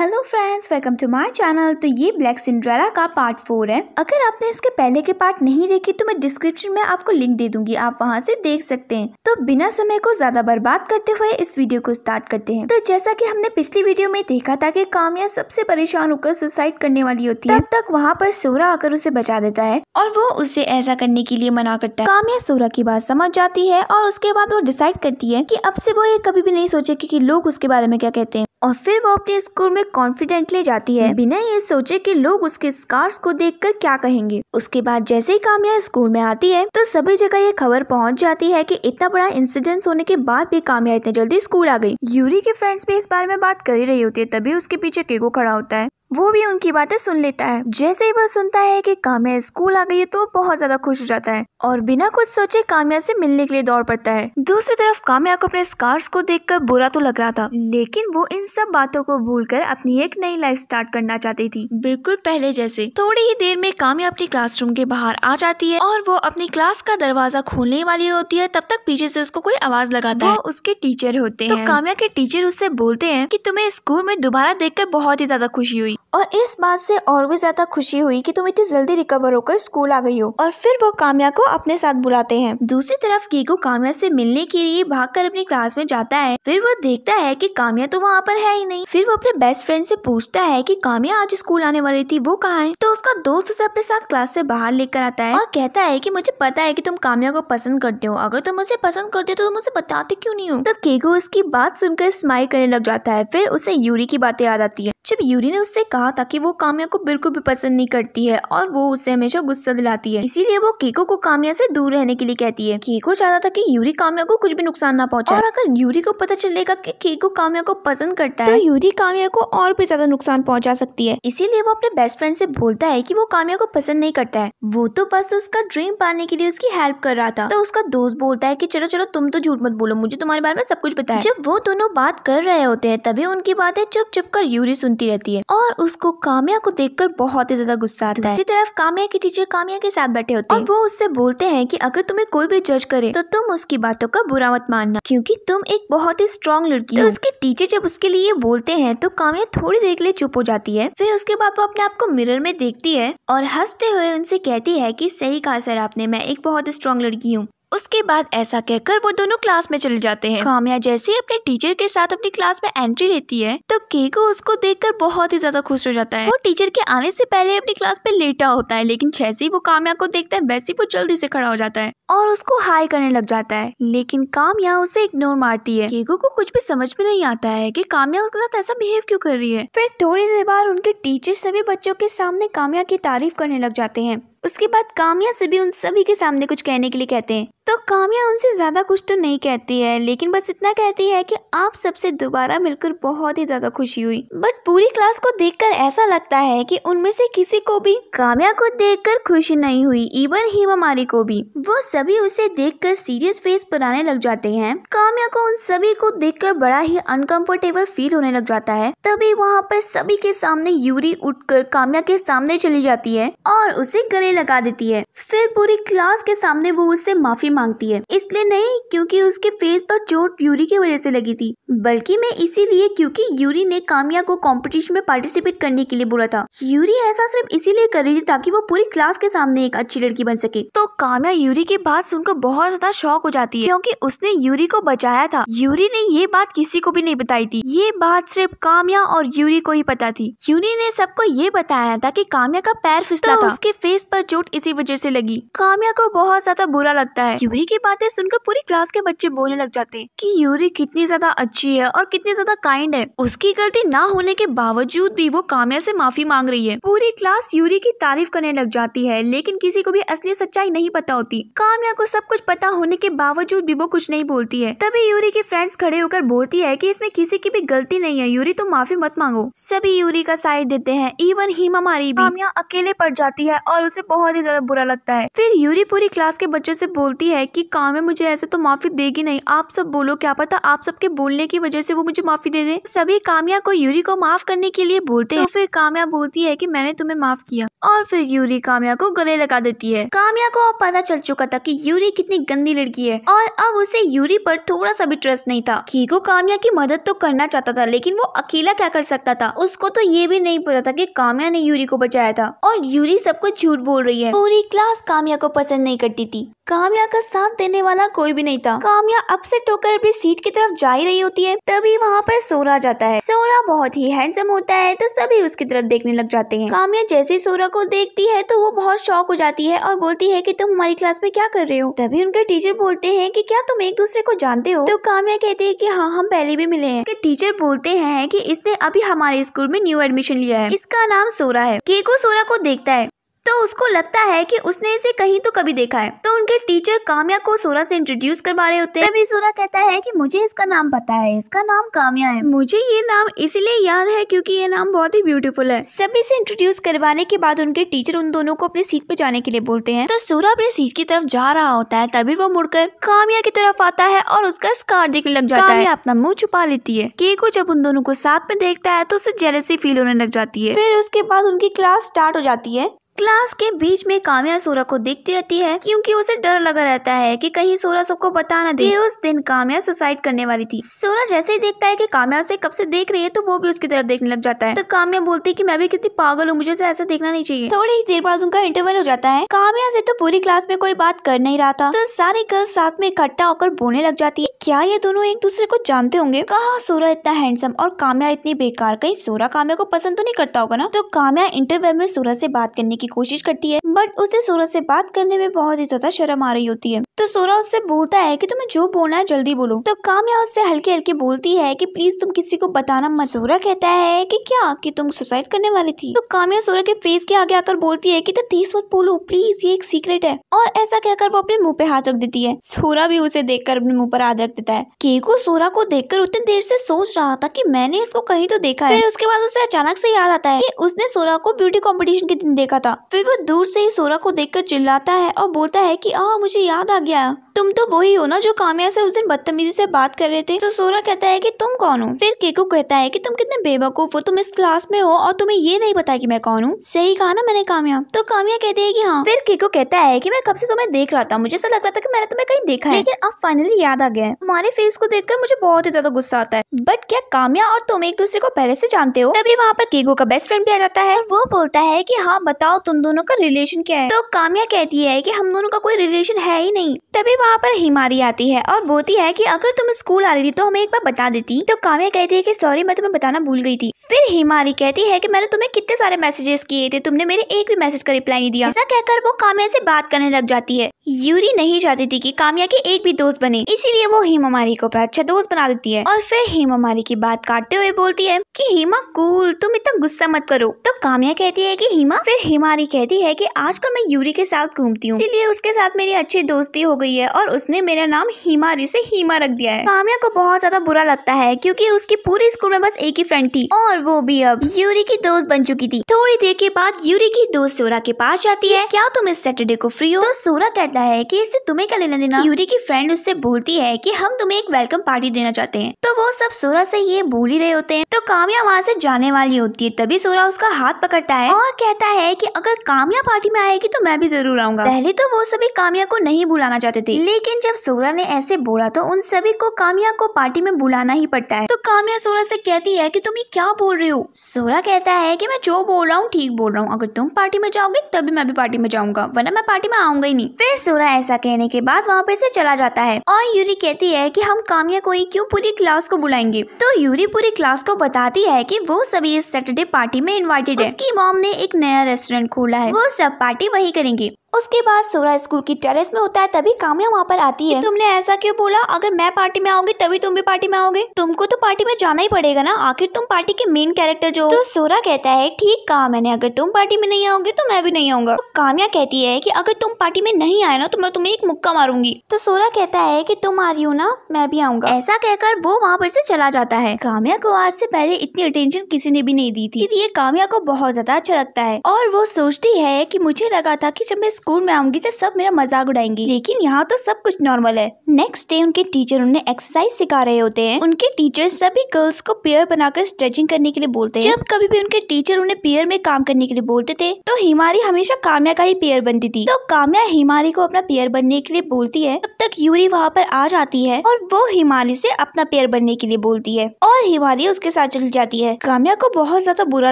Hello friends, welcome to my channel. तो ये black Cinderella का पार्ट 4 है। अगर आपने इसके पहले के पार्ट नहीं देखे तो मैं डिस्क्रिप्शन में आपको लिंक दे दूंगी, आप वहां से देख सकते हैं। तो बिना समय को ज्यादा बर्बाद करते हुए इस वीडियो को स्टार्ट करते हैं। तो जैसा कि हमने पिछली वीडियो में देखा था कि काम्या सबसे परेशान होकर सुसाइड करने वाली होती है, तब तक वहाँ पर सोरा आकर उसे बचा देता है और वो उसे ऐसा करने के लिए मना करता है। काम्या सोरा की बात समझ जाती है और उसके बाद वो डिसाइड करती है कि अब से वो ये कभी भी नहीं सोचेगी कि लोग उसके बारे में क्या कहते हैं, और फिर वो अपने स्कूल में कॉन्फिडेंटली जाती है बिना ये सोचे कि लोग उसके स्कार्स को देखकर क्या कहेंगे। उसके बाद जैसे ही काम्या स्कूल में आती है तो सभी जगह ये खबर पहुंच जाती है कि इतना बड़ा इंसिडेंट होने के बाद भी काम्या इतने जल्दी स्कूल आ गई। यूरी के फ्रेंड्स भी इस बारे में बात कर ही रही होती है, तभी उसके पीछे केगो खड़ा होता है। वो भी उनकी बातें सुन लेता है। जैसे ही वह सुनता है कि काम्या स्कूल आ गई है तो वो बहुत ज्यादा खुश हो जाता है और बिना कुछ सोचे काम्या से मिलने के लिए दौड़ पड़ता है। दूसरी तरफ काम्या को अपने स्कार्स को देखकर बुरा तो लग रहा था, लेकिन वो इन सब बातों को भूलकर अपनी एक नई लाइफ स्टार्ट करना चाहती थी, बिल्कुल पहले जैसे। थोड़ी ही देर में काम्या अपनी क्लासरूम के बाहर आ जाती है और वो अपनी क्लास का दरवाजा खोलने वाली होती है, तब तक पीछे से उसको कोई आवाज लगाता है। वो उसके टीचर होते हैं। तो काम्या के टीचर उससे बोलते हैं कि तुम्हें स्कूल में दोबारा देखकर बहुत ही ज्यादा खुशी हुई, और इस बात से और भी ज्यादा खुशी हुई कि तुम इतनी जल्दी रिकवर होकर स्कूल आ गई हो। और फिर वो काम्या को अपने साथ बुलाते हैं। दूसरी तरफ कीको काम्या से मिलने के लिए भागकर अपनी क्लास में जाता है। फिर वो देखता है कि काम्या तो वहाँ पर है ही नहीं। फिर वो अपने बेस्ट फ्रेंड से पूछता है कि काम्या आज स्कूल आने वाली थी, वो कहाँ है। तो उसका दोस्त उसे अपने साथ क्लास से बाहर लेकर आता है और कहता है कि मुझे पता है कि तुम काम्या को पसंद करते हो, अगर तुम उसे पसंद करते हो तो तुम उसे बताते क्यों नहीं हो। तो कीको उसकी बात सुनकर स्माइल करने लग जाता है। फिर उसे यूरी की बातें याद आती है, जब यूरी ने उससे कहा था कि वो काम्या को बिल्कुल भी पसंद नहीं करती है और वो उसे हमेशा गुस्सा दिलाती है, इसीलिए वो कीको को काम्या से दूर रहने के लिए कहती है। कीको चाहता था कि यूरी काम्या को कुछ भी नुकसान ना पहुंचाए, और अगर यूरी को पता चलेगा कि कीको काम्या को पसंद करता है तो यूरी काम्या को और भी ज्यादा नुकसान पहुंचा सकती है। इसीलिए वो अपने बेस्ट फ्रेंड से बोलता है कि वो काम्या को पसंद नहीं करता है, वो तो बस उसका ड्रीम पाने के लिए उसकी हेल्प कर रहा था। तो उसका दोस्त बोलता है कि चलो चलो तुम तो झूठ मत बोलो, मुझे तुम्हारे बारे में सब कुछ पता है। जब वो दोनों बात कर रहे होते हैं तभी उनकी बातें चुप चुप कर यूरी सुनती रहती है और उसको काम्या को देखकर बहुत ही ज्यादा गुस्सा आता है। दूसरी तरफ काम्या के टीचर काम्या के साथ बैठे होते हैं और वो उससे बोलते हैं कि अगर तुम्हें कोई भी जज करे तो तुम उसकी बातों का बुरा मत मानना, क्योंकि तुम एक बहुत ही स्ट्रॉन्ग लड़की हो। तो उसके टीचर जब उसके लिए बोलते हैं तो काम्या थोड़ी देर के लिए चुप हो जाती है। फिर उसके बाद वो अपने आप को मिरर में देखती है और हंसते हुए उनसे कहती है कि सही कहा सर आपने, मैं एक बहुत स्ट्रॉन्ग लड़की हूँ। उसके बाद ऐसा कहकर वो दोनों क्लास में चले जाते हैं। काम्या जैसे ही अपने टीचर के साथ अपनी क्लास में एंट्री लेती है तो कीको उसको देखकर बहुत ही ज्यादा खुश हो जाता है। वो टीचर के आने से पहले अपनी क्लास पे लेटा होता है, लेकिन जैसे ही वो काम्या को देखता है वैसे ही वो जल्दी से खड़ा हो जाता है और उसको हाई करने लग जाता है, लेकिन काम्या उसे इग्नोर मारती है। कीको को कुछ भी समझ में नहीं आता है कि काम्या उसके साथ ऐसा बिहेव क्यों कर रही है। फिर थोड़ी देर बाद उनके टीचर सभी बच्चों के सामने काम्या की तारीफ करने लग जाते हैं। उसके बाद काम्या से भी उन सभी के सामने कुछ कहने के लिए कहते हैं। तो काम्या उनसे ज्यादा कुछ तो नहीं कहती है, लेकिन बस इतना कहती है कि आप सबसे दोबारा मिलकर बहुत ही ज्यादा खुशी हुई। बट पूरी क्लास को देखकर ऐसा लगता है कि उनमें से किसी को भी काम्या को देखकर खुशी नहीं हुई, इवन हिमामारी को भी। वो सभी उसे देखकर सीरियस फेस बनाने लग जाते हैं। काम्या को उन सभी को देखकर बड़ा ही अनकंफर्टेबल फील होने लग जाता है। तभी वहाँ पर सभी के सामने यूरी उठकर काम्या के सामने चली जाती है और उसे गले लगा देती है। फिर पूरी क्लास के सामने वो उससे माफी मांगती है, इसलिए नहीं क्योंकि उसके फेस पर चोट यूरी की वजह से लगी थी, बल्कि मैं इसीलिए क्योंकि यूरी ने काम्या को कंपटीशन में पार्टिसिपेट करने के लिए बोला था। यूरी ऐसा सिर्फ इसीलिए कर रही थी ताकि वो पूरी क्लास के सामने एक अच्छी लड़की बन सके। तो काम्या यूरी की बात सुनकर बहुत ज्यादा शॉक हो जाती है, क्योंकि उसने यूरी को बचाया था। यूरी ने ये बात किसी को भी नहीं बताई थी, ये बात सिर्फ काम्या और यूरी को ही पता थी। यूरी ने सबको ये बताया था कि काम्या का पैर फिसला था, उसके फेस पर चोट इसी वजह से लगी। काम्या को बहुत ज्यादा बुरा लगता है। यूरी की बातें सुनकर पूरी क्लास के बच्चे बोलने लग जाते हैं कि यूरी कितनी ज्यादा अच्छी है और कितनी ज्यादा काइंड है, उसकी गलती ना होने के बावजूद भी वो काम्या से माफी मांग रही है। पूरी क्लास यूरी की तारीफ करने लग जाती है, लेकिन किसी को भी असली सच्चाई नहीं पता होती। काम्या को सब कुछ पता होने के बावजूद भी वो कुछ नहीं बोलती है। तभी यूरी की फ्रेंड्स खड़े होकर बोलती है कि इसमें किसी की भी गलती नहीं है, यूरी तुम माफी मत मांगो। सभी यूरी का साइड देते हैं, इवन हिमामारी भी। काम्या अकेले पड़ जाती है और उसे बहुत ही ज्यादा बुरा लगता है। फिर यूरी पूरी क्लास के बच्चों से बोलती है कि काम्या मुझे ऐसे तो माफी देगी नहीं, आप सब बोलो, क्या पता आप सबके बोलने की वजह से वो मुझे माफी दे दे। सभी काम्या को यूरी को माफ करने के लिए बोलते हैं। तो फिर काम्या बोलती है कि मैंने तुम्हें माफ किया। और फिर यूरी काम्या को गले लगा देती है। काम्या को अब पता चल चुका था कि यूरी कितनी गंदी लड़की है और अब उसे यूरी पर थोड़ा सा भी ट्रस्ट नहीं था। कीको काम्या की मदद तो करना चाहता था, लेकिन वो अकेला क्या कर सकता था। उसको तो ये भी नहीं पता था कि काम्या ने यूरी को बचाया था और यूरी सब कुछ झूठ बोल रही है। पूरी क्लास काम्या को पसंद नहीं करती थी। काम्या का साथ देने वाला कोई भी नहीं था। काम्या अपसेट होकर अपनी सीट की तरफ जा ही रही होती है, तभी वहाँ पर सोरा जाता है। सोरा बहुत ही हैंडसम होता है तो सभी उसकी तरफ देखने लग जाते हैं। काम्या जैसे ही सोरा को देखती है तो वो बहुत शॉक हो जाती है और बोलती है कि तुम हमारी क्लास में क्या कर रहे हो। तभी उनके टीचर बोलते हैं कि क्या तुम एक दूसरे को जानते हो। तो काम्या कहती है कि हाँ, हम पहले भी मिले हैं। टीचर बोलते हैं कि इसने अभी हमारे स्कूल में न्यू एडमिशन लिया है, इसका नाम सोरा है। कीको सोरा को देखता है तो उसको लगता है कि उसने इसे कहीं तो कभी देखा है। तो उनके टीचर काम्या को सोरा से इंट्रोड्यूस करवा रहे होते हैं। तभी सोरा कहता है कि मुझे इसका नाम पता है, इसका नाम काम्या है। मुझे ये नाम इसीलिए याद है क्योंकि ये नाम बहुत ही ब्यूटीफुल है। सभी से इंट्रोड्यूस करवाने के बाद उनके टीचर उन दोनों को अपनी सीट पे जाने के लिए बोलते हैं। तो सोरा अपनी सीट की तरफ जा रहा होता है, तभी वो मुड़कर काम्या की तरफ आता है और उसका स्कार देखने लग जाता है। काम्या अपना मुंह छुपा लेती है। कीको जब उन दोनों को साथ में देखता है तो उसे जेलसी फील होने लग जाती है। फिर उसके बाद उनकी क्लास स्टार्ट हो जाती है। क्लास के बीच में काम्या सोरा को देखती रहती है क्योंकि उसे डर लगा रहता है कि कहीं सोरा सबको बता न दे। उस दिन काम्या सुसाइड करने वाली थी। सोरा जैसे ही देखता है कि काम्या उसे कब से देख रही है तो वो भी उसकी तरफ देखने लग जाता है। तो काम्या बोलती है कि मैं भी कितनी पागल हूँ, मुझे ऐसा देखना नहीं चाहिए। थोड़ी ही देर बाद उनका इंटरवल हो जाता है। काम्या से तो पूरी क्लास में कोई बात कर नहीं रहा था, तो सारी गर्ल्स साथ में इकट्ठा होकर बोलने लग जाती है, क्या ये दोनों एक दूसरे को जानते होंगे। कहा सोरा इतना हैंडसम और काम्या इतनी बेकार, कहीं सोरा काम्या को पसंद तो नहीं करता होगा ना। तो काम्या इंटरवल में सोरा से बात करने की कोशिश करती है, बट उसे सोरा से बात करने में बहुत ही ज्यादा शर्म आ रही होती है। तो सोरा उससे बोलता है कि तुम्हें जो बोलना है जल्दी बोलो। तो काम्या उससे हल्के हल्के बोलती है कि प्लीज तुम किसी को बताना मत। सोरा कहता है कि क्या, कि तुम सुसाइड करने वाली थी। तो काम्या सोरा के फेस के आगे आकर बोलती है कि तो तेज मत बोलो प्लीज, ये एक सीक्रेट है। और ऐसा कहकर वो अपने मुंह पे हाथ रख देती है। सोरा भी उसे देखकर अपने मुंह पर हाथ रख देता है। कीको सोरा को देखकर उतनी देर से सोच रहा था कि मैंने इसको कहीं तो देखा है। फिर उसके बाद उसे अचानक से याद आता है कि उसने सोरा को ब्यूटी कंपटीशन के दिन देखा था। फिर वो दूर से ही सोरा को देखकर चिल्लाता है और बोलता है कि मुझे याद आ गया, तुम तो वही हो ना जो काम्या से उस दिन बदतमीजी से बात कर रहे थे। तो सोरा कहता है कि तुम कौन हो। फिर कीको कहता है कि तुम कितने बेवकूफ हो, तुम इस क्लास में हो और तुम्हें ये नहीं पता कि मैं कौन हूँ। सही कहा ना मैंने काम्या। तो काम्या कहती है कि हाँ। फिर कीको कहता है कि मैं कब से तुम्हें देख रहा था, मुझे ऐसा लग रहा था कि मैंने तुम्हें कहीं देखा है, लेकिन अब फाइनली याद आ गया है। तुम्हारे फेस को देखकर मुझे बहुत ही ज्यादा गुस्सा आता है। बट क्या काम्या और तुम एक दूसरे को पहले से जानते हो। तभी वहाँ पर कीको का बेस्ट फ्रेंड भी आ जाता है। वो बोलता है कि हाँ बताओ तुम दोनों का रिलेशन क्या है। तो काम्या कहती है कि हम दोनों का कोई रिलेशन है ही नहीं। तभी वहाँ पर हिमारी आती है और बोलती है कि अगर तुम स्कूल आ रही थी तो हमें एक बार बता देती। तो काम्या कहती है कि सॉरी मैं तुम्हें बताना भूल गई थी। फिर हिमारी कहती है कि मैंने तुम्हें कितने सारे मैसेजेस किए थे, तुमने मेरे एक भी मैसेज का रिप्लाई नहीं दिया। ऐसा कहकर वो काम्या से बात करने लग जाती है। यूरी नहीं चाहती थी कि काम्या के एक भी दोस्त बने, इसीलिए वो हिमारी को अपना अच्छा दोस्त बना देती है। और फिर हिमारी की बात काटते हुए बोलती है कि हिमा कूल, तुम इतना गुस्सा मत करो। तो काम्या कहती है कि हिमा। फिर हिमारी कहती है कि आजकल मैं यूरी के साथ घूमती हूँ, इसलिए उसके साथ मेरी अच्छी दोस्ती हो गई है और उसने मेरा नाम हिमारी से हिमा रख दिया है। काम्या को बहुत ज्यादा बुरा लगता है क्योंकि उसकी पूरी स्कूल में बस एक ही फ्रेंड थी और वो भी अब यूरी की दोस्त बन चुकी थी। थोड़ी देर के बाद यूरी की दोस्त सोरा के पास जाती है, क्या तुम इस सैटरडे को फ्री हो। तो सोरा कहता है कि इससे तुम्हें क्या लेना देना। यूरी की फ्रेंड उससे बोलती है कि हम तुम्हें एक वेलकम पार्टी देना चाहते हैं। तो वो सब सोरा से ये बोल ही रहे होते हैं। तो काम्या वहाँ से जाने वाली होती है, तभी सोरा उसका हाथ पकड़ता है और कहता है कि अगर काम्या पार्टी में आएगी तो मैं भी जरूर आऊंगा। पहले तो वो सभी काम्या को नहीं बुलाना चाहते थे, लेकिन जब सोरा ने ऐसे बोला तो उन सभी को काम्या को पार्टी में बुलाना ही पड़ता है। तो काम्या सोरा से कहती है कि तुम ये क्या बोल रही हो। सोरा कहता है कि मैं जो बोल रहा हूँ ठीक बोल रहा हूँ, अगर तुम पार्टी में जाओगे तभी मैं भी पार्टी में जाऊंगा, वरना मैं पार्टी में आऊंगा ही नहीं। फिर सोरा ऐसा कहने के बाद वहाँ पे से चला जाता है और यूरी कहती है कि हम काम्या को ही क्यों पूरी क्लास को बुलाएंगे। तो यूरी पूरी क्लास को बताती है कि वो सभी इस सैटरडे पार्टी में इनवाइटेड है। उसकी मॉम ने एक नया रेस्टोरेंट खोला है, वो सब पार्टी वही करेंगे। उसके बाद सोरा स्कूल की टेरेस में होता है, तभी काम्या वहाँ पर आती है। तुमने ऐसा क्यों बोला, अगर मैं पार्टी में आऊंगी तभी तुम भी पार्टी में आओगे, तुमको तो पार्टी में जाना ही पड़ेगा ना, आखिर तुम पार्टी के मेन कैरेक्टर जो। तो सोरा कहता है ठीक कहा मैंने, अगर तुम पार्टी में नहीं आओगे तो मैं भी नहीं आऊंगा। तो काम्या कहती है कि अगर तुम पार्टी में नहीं आए ना तो मैं तुम्हें एक मुक्का मारूंगी। तो सोरा कहता है कि तुम आ रही हो ना, मैं भी आऊंगा। ऐसा कहकर वो वहाँ पर से चला जाता है। काम्या को आज से पहले इतनी अटेंशन किसी ने भी नहीं दी थी, ये काम्या को बहुत ज्यादा अच्छा लगता है और वो सोचती है कि मुझे लगा था कि जब मैं स्कूल में आऊंगी तो सब मेरा मजाक उड़ाएंगी, लेकिन यहाँ तो सब कुछ नॉर्मल है। नेक्स्ट डे उनके टीचर उन्हें एक्सरसाइज सिखा रहे होते हैं। उनके टीचर सभी गर्ल्स को पेयर बनाकर स्ट्रेचिंग करने के लिए बोलते हैं। जब कभी भी उनके टीचर उन्हें पेयर में काम करने के लिए बोलते थे तो हिमारी हमेशा काम्या का ही पेयर बनती थी। तो काम्या हिमारी को अपना पेयर बनने के लिए बोलती है। तब तक यूरी वहाँ पर आ जाती है और वो हिमारी से अपना पेयर बनने के लिए बोलती है और हिमारी उसके साथ चली जाती है। काम्या को बहुत ज्यादा बुरा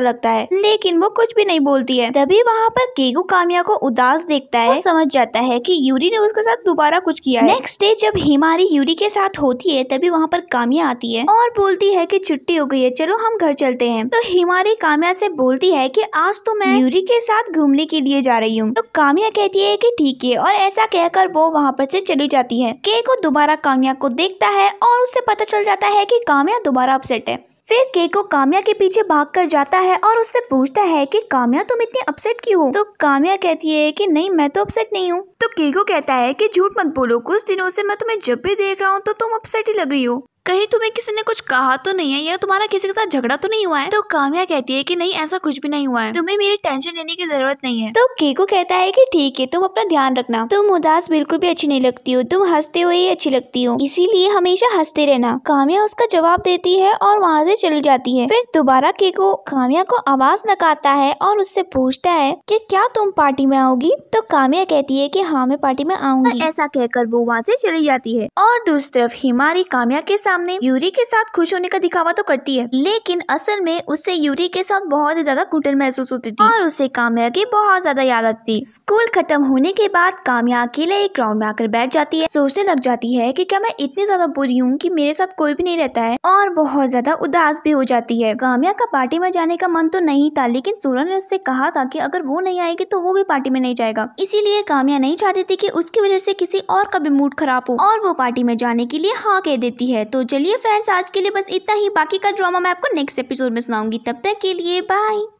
लगता है, लेकिन वो कुछ भी नहीं बोलती है। तभी वहाँ पर केगो काम्या को उदास देखता है और समझ जाता है कि यूरी ने उसके साथ दोबारा कुछ किया है। नेक्स्ट डे जब हिमारी यूरी के साथ होती है तभी वहाँ पर काम्या आती है और बोलती है कि छुट्टी हो गई है, चलो हम घर चलते हैं। तो हिमारी काम्या से बोलती है कि आज तो मैं यूरी के साथ घूमने के लिए जा रही हूँ। तो काम्या कहती है कि ठीक है और ऐसा कहकर वो वहाँ पर से चली जाती है। केगो दोबारा काम्या को देखता है और उससे पता चल जाता है कि काम्या दोबारा अपसेट है। फिर केको काम्या के पीछे भागकर जाता है और उससे पूछता है कि काम्या तुम इतनी अपसेट क्यों हो? तो काम्या कहती है कि नहीं मैं तो अपसेट नहीं हूँ। तो केको कहता है कि झूठ मत बोलो, कुछ दिनों से मैं तुम्हें जब भी देख रहा हूँ तो तुम अपसेट ही लग रही हो। कहीं तुम्हें किसी ने कुछ कहा तो नहीं है या तुम्हारा किसी के साथ झगड़ा तो नहीं हुआ है? तो काम्या कहती है कि नहीं ऐसा कुछ भी नहीं हुआ है, तुम्हें मेरी टेंशन लेने की जरूरत नहीं है। तो केको कहता है कि ठीक है तुम अपना ध्यान रखना, तुम उदास बिल्कुल भी अच्छी नहीं लगती हो, तुम हंसते हुए ही अच्छी लगती हो, इसीलिए हमेशा हंसते रहना। काम्या उसका जवाब देती है और वहाँ से चली जाती है। फिर दोबारा केको काम्या को आवाज लगाता है और उससे पूछता है कि क्या तुम पार्टी में आओगी? तो काम्या कहती है कि हाँ मैं पार्टी में आऊंगी। ऐसा कहकर वो वहाँ से चली जाती है और दूसरी तरफ हिमारी काम्या के सामने यूरी के साथ खुश होने का दिखावा तो करती है, लेकिन असल में उससे यूरी के साथ बहुत ही ज्यादा घुटन महसूस होती थी और उसे काम्या की बहुत ज्यादा याद आती। स्कूल खत्म होने के बाद काम्या अकेले एक ग्राउंड में आकर बैठ जाती है, सोचने लग जाती है कि क्या मैं इतनी ज्यादा बुरी हूँ कि मेरे साथ कोई भी नहीं रहता है, और बहुत ज्यादा उदास भी हो जाती है। काम्या का पार्टी में जाने का मन तो नहीं था, लेकिन सूरज ने उससे कहा था कि अगर वो नहीं आएगी तो वो भी पार्टी में नहीं जाएगा, इसीलिए काम्या नहीं चाहती थी कि उसकी वजह से किसी और का भी मूड खराब हो और वो पार्टी में जाने के लिए हाँ कह देती है। तो चलिए फ्रेंड्स आज के लिए बस इतना ही, बाकी का ड्रामा मैं आपको नेक्स्ट एपिसोड में सुनाऊंगी। तब तक के लिए बाय।